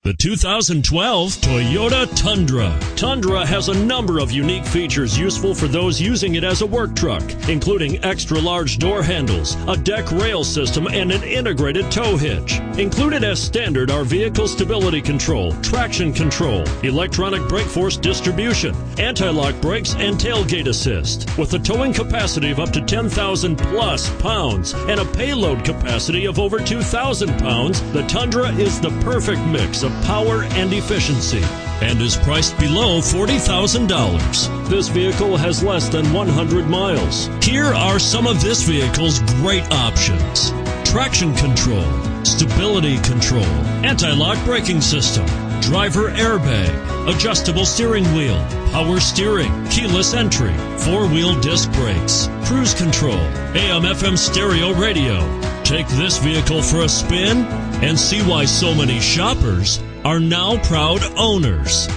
The 2012 Toyota Tundra. Tundra has a number of unique features useful for those using it as a work truck, including extra-large door handles, a deck rail system, and an integrated tow hitch. Included as standard are vehicle stability control, traction control, electronic brake force distribution, anti-lock brakes, and tailgate assist. With a towing capacity of up to 10,000 plus pounds and a payload capacity of over 2,000 pounds, the Tundra is the perfect mix of power and efficiency and is priced below $40,000. This vehicle has less than 100 miles. Here are some of this vehicle's great options: traction control, stability control, anti-lock braking system, driver airbag, adjustable steering wheel, power steering, keyless entry, four-wheel disc brakes, cruise control, AM/FM stereo radio. Take this vehicle for a spin and see why so many shoppers are now proud owners.